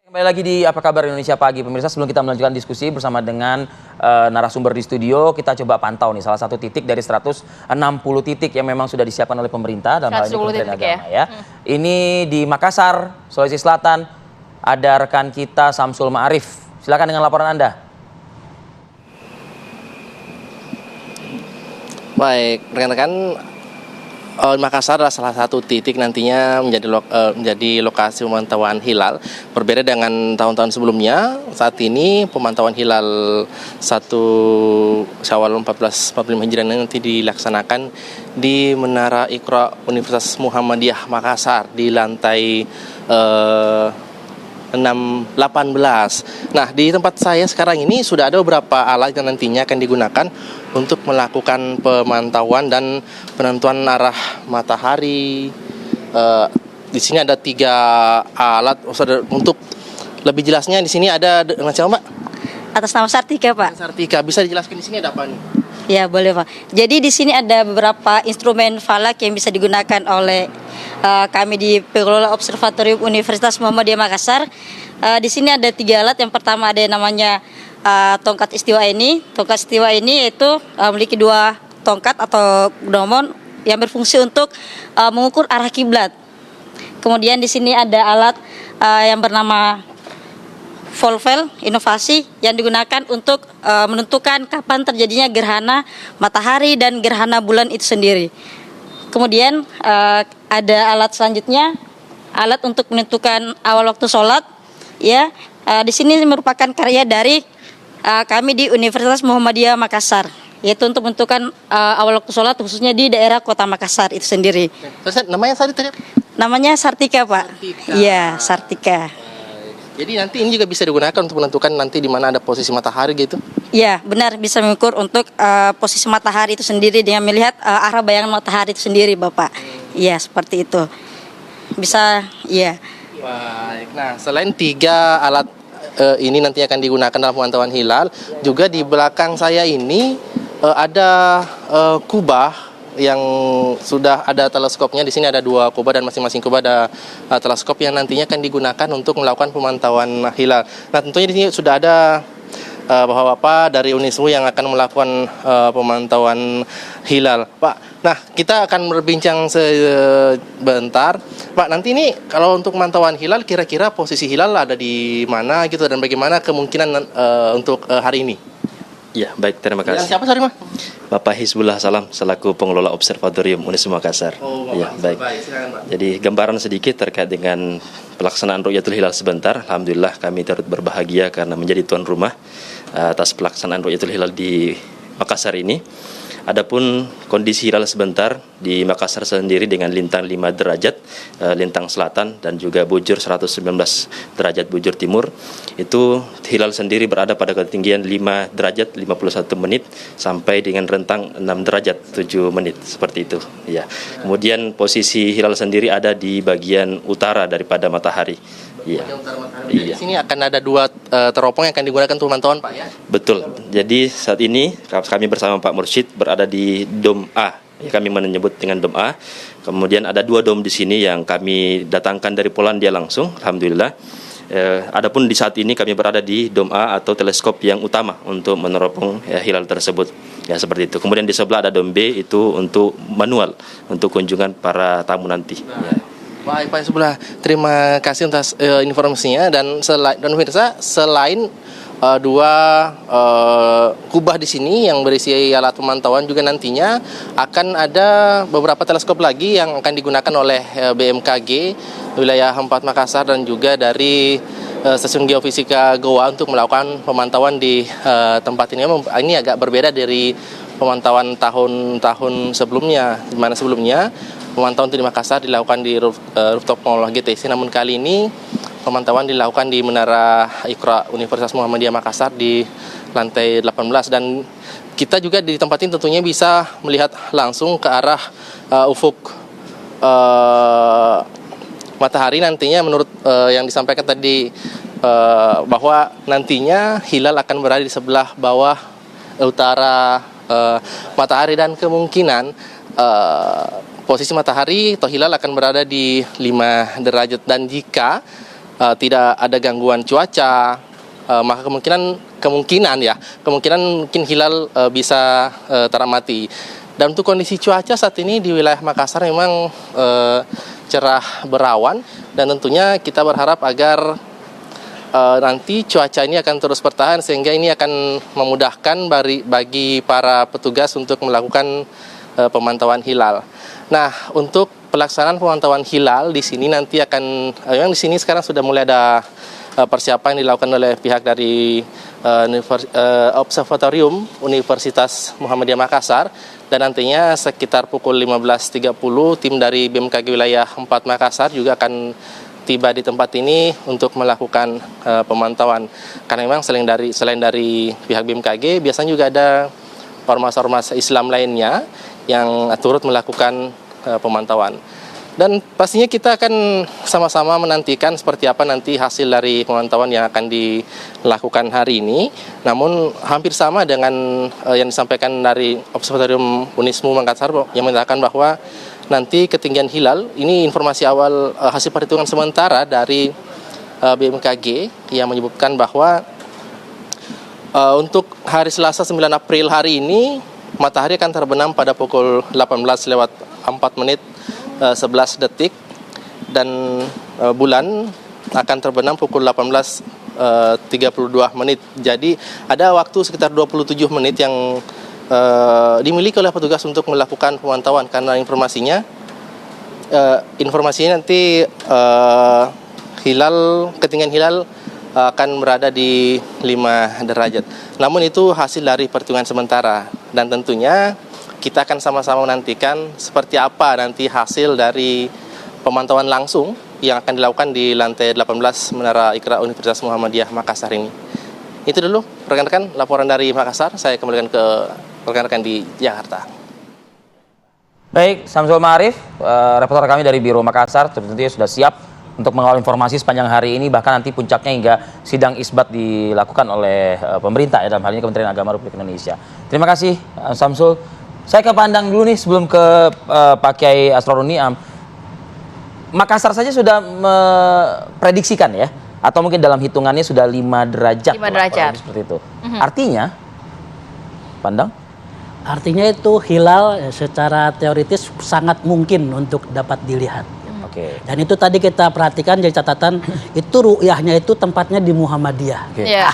Kembali lagi di Apa Kabar Indonesia Pagi. Pemirsa, sebelum kita melanjutkan diskusi bersama dengan narasumber di studio, kita coba pantau nih salah satu titik dari 160 titik yang memang sudah disiapkan oleh pemerintah dalam hal ini Kementerian Agama ya. Ini di Makassar, Sulawesi Selatan, ada rekan kita Samsul Ma'arif. Silakan dengan laporan Anda. Baik, rekan-rekan, Makassar adalah salah satu titik nantinya menjadi lokasi pemantauan hilal. Berbeda dengan tahun-tahun sebelumnya, saat ini pemantauan hilal 1 Syawal 1445 Hijriah nanti dilaksanakan di Menara Iqra Universitas Muhammadiyah Makassar di lantai 18. Nah, di tempat saya sekarang ini sudah ada beberapa alat yang nantinya akan digunakan untuk melakukan pemantauan dan penentuan arah matahari. Di sini ada 3 alat. Untuk lebih jelasnya di sini ada dengan siapa, Mbak? Atas nama Sartika, Pak. Sartika, bisa dijelaskan di sini ada apa nih? Ya, boleh, Pak. Jadi di sini ada beberapa instrumen falak yang bisa digunakan oleh kami di Pengelola Observatorium Universitas Muhammadiyah Makassar. Di sini ada 3 alat. Yang pertama ada yang namanya tongkat istiwa ini. Tongkat istiwa ini yaitu memiliki 2 tongkat atau gnomon yang berfungsi untuk mengukur arah kiblat. Kemudian di sini ada alat yang bernama Volvel inovasi yang digunakan untuk menentukan kapan terjadinya gerhana matahari dan gerhana bulan itu sendiri. Kemudian ada alat selanjutnya, alat untuk menentukan awal waktu sholat. Ya, di sini merupakan karya dari kami di Universitas Muhammadiyah Makassar, yaitu untuk menentukan awal waktu sholat khususnya di daerah Kota Makassar itu sendiri. Terus namanya Sartika? Namanya Sartika, Pak. Iya, Sartika. Jadi nanti ini juga bisa digunakan untuk menentukan nanti di mana ada posisi matahari gitu? Ya, benar, bisa mengukur untuk posisi matahari itu sendiri dengan melihat arah bayangan matahari itu sendiri, Bapak. Iya, seperti itu. Bisa, iya. Baik. Nah, selain 3 alat ini nanti akan digunakan dalam pemantauan hilal, juga di belakang saya ini ada kubah yang sudah ada teleskopnya. Di sini ada 2 kubah dan masing-masing kubah ada teleskop yang nantinya akan digunakan untuk melakukan pemantauan hilal. Nah, tentunya di sini sudah ada bapak-bapak dari Unismu yang akan melakukan pemantauan hilal. Pak, nah kita akan berbincang sebentar. Pak, nanti ini kalau untuk pemantauan hilal kira-kira posisi hilal ada di mana gitu dan bagaimana kemungkinan untuk hari ini? Ya, baik, terima kasih. Yang siapa, sorry, Mas? Bapak Hizbullah Salam selaku pengelola Observatorium Universitas Makassar. Ya, baik. Silakan, Pak. Jadi gambaran sedikit terkait dengan pelaksanaan Ru'yatul Hilal sebentar. Alhamdulillah kami turut berbahagia karena menjadi tuan rumah atas pelaksanaan Ru'yatul Hilal di Makassar ini. Adapun kondisi hilal sebentar di Makassar sendiri dengan lintang 5 derajat lintang selatan dan juga bujur 119 derajat bujur timur, itu hilal sendiri berada pada ketinggian 5 derajat 51 menit sampai dengan rentang 6 derajat 7 menit seperti itu ya. Kemudian posisi hilal sendiri ada di bagian utara daripada matahari. Iya. Di sini akan ada 2 teropong yang akan digunakan untuk pemantauan, Pak, ya? Betul. Jadi saat ini kami bersama Pak Mursyid berada di Dom A. Kami menyebut dengan Dom A. Kemudian ada 2 dom di sini yang kami datangkan dari Polandia langsung. Alhamdulillah. Adapun di saat ini kami berada di Dom A atau teleskop yang utama untuk meneropong hilal tersebut. Ya, seperti itu. Kemudian di sebelah ada Dom B, itu untuk manual untuk kunjungan para tamu nanti. Ya. Baik, Pak Sebelah, terima kasih atas informasinya dan pemirsa, selain 2 kubah di sini yang berisi alat pemantauan, juga nantinya akan ada beberapa teleskop lagi yang akan digunakan oleh BMKG wilayah 4 Makassar dan juga dari Stasiun Geofisika Goa untuk melakukan pemantauan di tempat ini. Ini agak berbeda dari pemantauan tahun-tahun sebelumnya, di mana sebelumnya pemantauan di Makassar dilakukan di rooftop Mall GTC, namun kali ini pemantauan dilakukan di Menara Iqra Universitas Muhammadiyah Makassar di lantai 18, dan kita juga di tempat ini tentunya bisa melihat langsung ke arah ufuk matahari nantinya. Menurut yang disampaikan tadi bahwa nantinya hilal akan berada di sebelah bawah utara matahari, dan kemungkinan posisi matahari atau hilal akan berada di 5 derajat. Dan jika tidak ada gangguan cuaca, maka kemungkinan mungkin hilal bisa teramati. Dan untuk kondisi cuaca saat ini di wilayah Makassar memang cerah berawan, dan tentunya kita berharap agar nanti cuaca ini akan terus bertahan sehingga ini akan memudahkan bagi para petugas untuk melakukan pemantauan hilal. Nah, untuk pelaksanaan pemantauan hilal di sini nanti akan memang di sini sekarang sudah mulai ada persiapan yang dilakukan oleh pihak dari Observatorium Universitas Muhammadiyah Makassar, dan nantinya sekitar pukul 15.30 tim dari BMKG wilayah 4 Makassar juga akan tiba di tempat ini untuk melakukan pemantauan. Karena memang selain dari pihak BMKG, biasanya juga ada ormas-ormas Islam lainnya yang turut melakukan pemantauan. Dan pastinya kita akan sama-sama menantikan seperti apa nanti hasil dari pemantauan yang akan dilakukan hari ini. Namun hampir sama dengan yang disampaikan dari Observatorium Unismu Makassar yang menyatakan bahwa nanti ketinggian hilal, ini informasi awal hasil perhitungan sementara dari BMKG yang menyebutkan bahwa untuk hari Selasa 9 April hari ini matahari akan terbenam pada pukul 18:04 detik, dan bulan akan terbenam pukul 18:32. Jadi ada waktu sekitar 27 menit yang dimiliki oleh petugas untuk melakukan pemantauan, karena informasinya nanti ketinggian hilal akan berada di 5 derajat. Namun itu hasil dari perhitungan sementara, dan tentunya kita akan sama-sama menantikan seperti apa nanti hasil dari pemantauan langsung yang akan dilakukan di lantai 18 Menara Iqra Universitas Muhammadiyah Makassar ini. Itu dulu rekan-rekan laporan dari Makassar, saya kembalikan ke rekan-rekan di Jakarta. Baik, Samsul Ma'arif, reporter kami dari Biro Makassar, tentunya sudah siap untuk mengawal informasi sepanjang hari ini, bahkan nanti puncaknya hingga sidang isbat dilakukan oleh pemerintah, dalam hal ini Kementerian Agama Republik Indonesia. Terima kasih, Samsul. Saya ke Pandang dulu nih sebelum ke Pak Kiai Asrorun Niam. Makassar saja sudah memprediksikan ya, atau mungkin dalam hitungannya sudah 5 derajat. 5 derajat. Seperti itu. Artinya, Pandang? Artinya itu hilal secara teoritis sangat mungkin untuk dapat dilihat. Oke. Dan itu tadi kita perhatikan jadi catatan, itu ru'yahnya itu tempatnya di Muhammadiyah. Oke. Iya.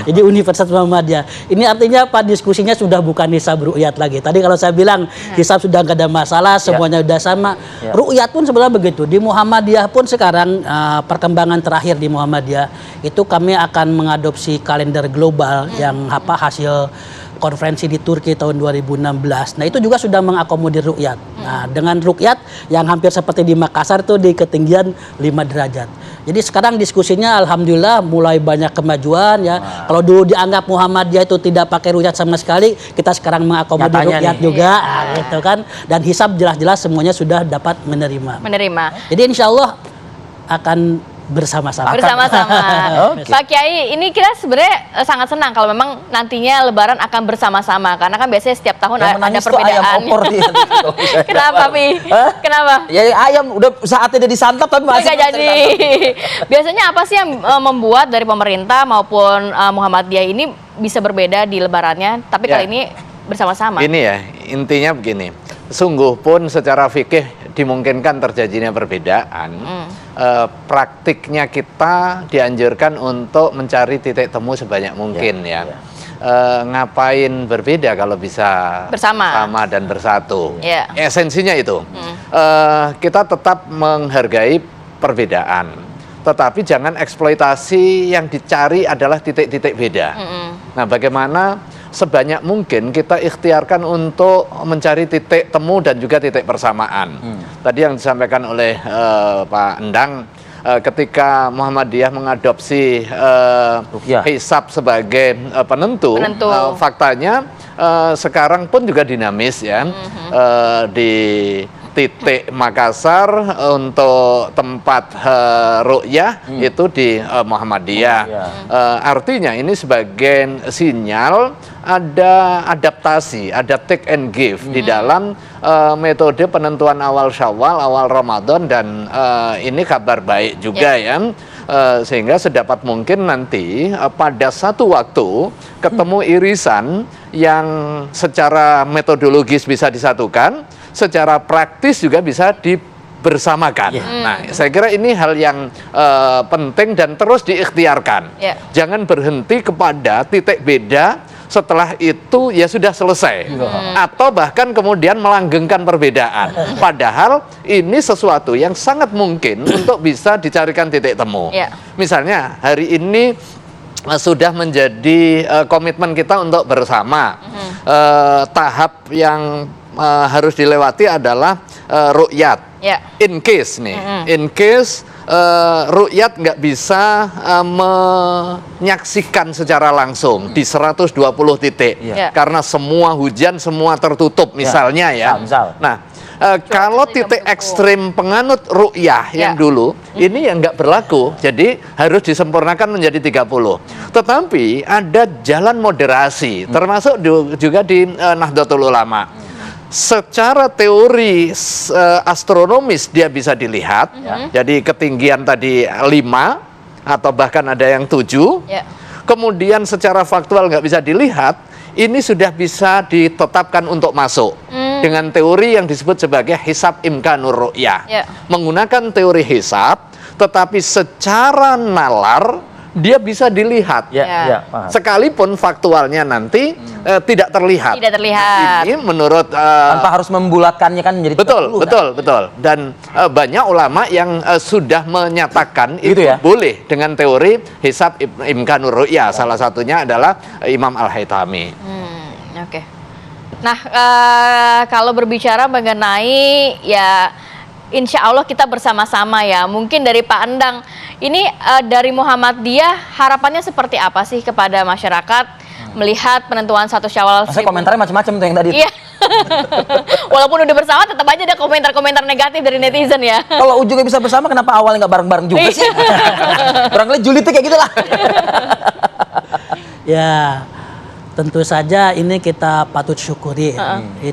Jadi Universitas Muhammadiyah. Ini artinya apa, diskusinya sudah bukan hisab ru'yat lagi. Tadi kalau saya bilang hisab sudah nggak ada masalah, semuanya udah sama. Ru'yat pun sebenarnya begitu. Di Muhammadiyah pun sekarang perkembangan terakhir di Muhammadiyah itu kami akan mengadopsi kalender global yang hasil konferensi di Turki tahun 2016. Nah, itu juga sudah mengakomodir ru'yat. Nah, dengan ru'yat yang hampir seperti di Makassar itu di ketinggian 5 derajat. Jadi sekarang diskusinya alhamdulillah mulai banyak kemajuan ya. Kalau dulu dianggap Muhammadiyah itu tidak pakai ru'yat sama sekali, kita sekarang mengakomodir ru'yat juga gitu kan. Dan hisab jelas-jelas semuanya sudah dapat menerima. Jadi insya Allah akan bersama-sama. Okay. Pak Kiai, ini kita sebenarnya sangat senang kalau memang nantinya Lebaran akan bersama-sama, karena kan biasanya setiap tahun ada perbedaan. Kenapa, Pi? Kenapa? Ya ayam udah saatnya udah disantap tapi masih nggak jadi. Biasanya apa sih yang membuat dari pemerintah maupun Muhammadiyah ini bisa berbeda di Lebarannya, tapi kali ini bersama-sama? Ini ya, intinya begini. Sungguh pun secara fikih dimungkinkan terjadinya perbedaan. Praktiknya kita dianjurkan untuk mencari titik temu sebanyak mungkin ngapain berbeda kalau bisa sama dan bersatu. Esensinya itu. Kita tetap menghargai perbedaan, tetapi jangan eksploitasi yang dicari adalah titik-titik beda. Nah, bagaimana sebanyak mungkin kita ikhtiarkan untuk mencari titik temu dan juga titik persamaan. Tadi yang disampaikan oleh Pak Endang, ketika Muhammadiyah mengadopsi hisab sebagai penentu. Faktanya sekarang pun juga dinamis ya. Di titik Makassar untuk tempat ru'yah itu di Muhammadiyah. Artinya ini sebagai sinyal ada adaptasi, ada take and give di dalam metode penentuan awal Syawal, awal Ramadan, dan ini kabar baik juga ya. Sehingga sedapat mungkin nanti pada satu waktu ketemu irisan yang secara metodologis bisa disatukan, secara praktis juga bisa dibersamakan. Nah, saya kira ini hal yang penting dan terus diikhtiarkan. Jangan berhenti kepada titik beda, setelah itu ya sudah selesai. Atau bahkan kemudian melanggengkan perbedaan. Padahal ini sesuatu yang sangat mungkin untuk bisa dicarikan titik temu. Misalnya hari ini sudah menjadi komitmen kita untuk bersama. Tahap yang harus dilewati adalah ru'yat. In case nih, in case ru'yat nggak bisa menyaksikan secara langsung di 120 titik karena semua hujan, semua tertutup misalnya ya. Nah, kalau titik ekstrim penganut ru'yah yang dulu ini yang nggak berlaku, jadi harus disempurnakan menjadi 30. Tetapi ada jalan moderasi, termasuk juga di Nahdlatul Ulama. Secara teori astronomis dia bisa dilihat, jadi ketinggian tadi 5 atau bahkan ada yang 7. Kemudian secara faktual nggak bisa dilihat, ini sudah bisa ditetapkan untuk masuk dengan teori yang disebut sebagai hisab imkanur ru'yah. Menggunakan teori hisab, tetapi secara nalar dia bisa dilihat, sekalipun faktualnya nanti tidak terlihat. Ini menurut tanpa harus membulatkannya kan menjadi betul. Dan banyak ulama yang sudah menyatakan itu boleh dengan teori hisab imkanur ru'yah. Salah satunya adalah Imam Al-Haythami. Nah, kalau berbicara mengenai ya insya Allah kita bersama-sama ya. Mungkin dari Pak Endang, ini dari Muhammadiyah harapannya seperti apa sih kepada masyarakat melihat penentuan 1 Syawal? Saya komentarnya macam-macam tuh yang tadi. Iya. Walaupun udah bersama tetap aja ada komentar-komentar negatif dari netizen ya. Kalau ujungnya bisa bersama kenapa awalnya nggak bareng-bareng juga sih? Barangkali julidnya kayak gitulah. Ya, tentu saja ini kita patut syukuri.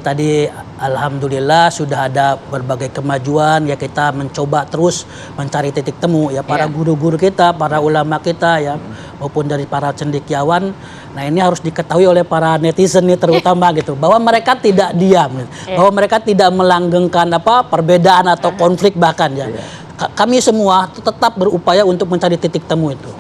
Tadi alhamdulillah sudah ada berbagai kemajuan ya, kita mencoba terus mencari titik temu ya, para guru-guru kita, para ulama kita ya, maupun dari para cendekiawan. Nah, ini harus diketahui oleh para netizen nih terutama gitu, bahwa mereka tidak diam, bahwa mereka tidak melanggengkan perbedaan atau konflik bahkan ya. Kami semua tetap berupaya untuk mencari titik temu itu.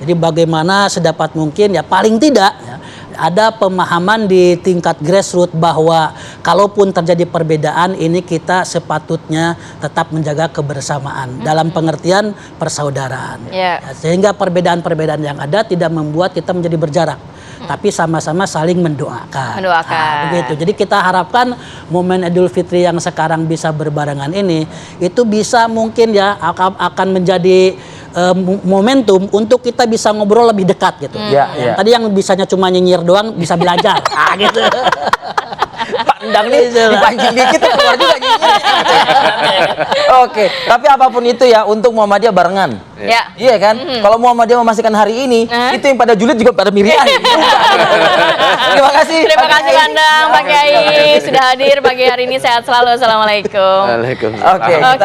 Jadi bagaimana sedapat mungkin ya, paling tidak ya, ada pemahaman di tingkat grassroots bahwa kalaupun terjadi perbedaan ini kita sepatutnya tetap menjaga kebersamaan dalam pengertian persaudaraan. Ya, sehingga perbedaan-perbedaan yang ada tidak membuat kita menjadi berjarak, tapi sama-sama saling mendoakan. Nah, begitu. Jadi kita harapkan momen Idul Fitri yang sekarang bisa berbarengan ini itu bisa mungkin ya akan menjadi momentum untuk kita bisa ngobrol lebih dekat gitu. Tadi yang bisanya cuma nyinyir doang bisa belajar. Gitu. Pak Endang nih dipancing dikit keluar juga nyinyir. Oke, tapi apapun itu ya untuk Muhammadiyah barengan. Iya kan? Kalau Muhammadiyah memastikan hari ini, itu yang pada julid juga pada miriah. Terima kasih. Terima kasih Pak Endang, Pak Kiai sudah hadir pagi hari ini. Sehat selalu. Assalamualaikum. Waalaikumsalam. Oke.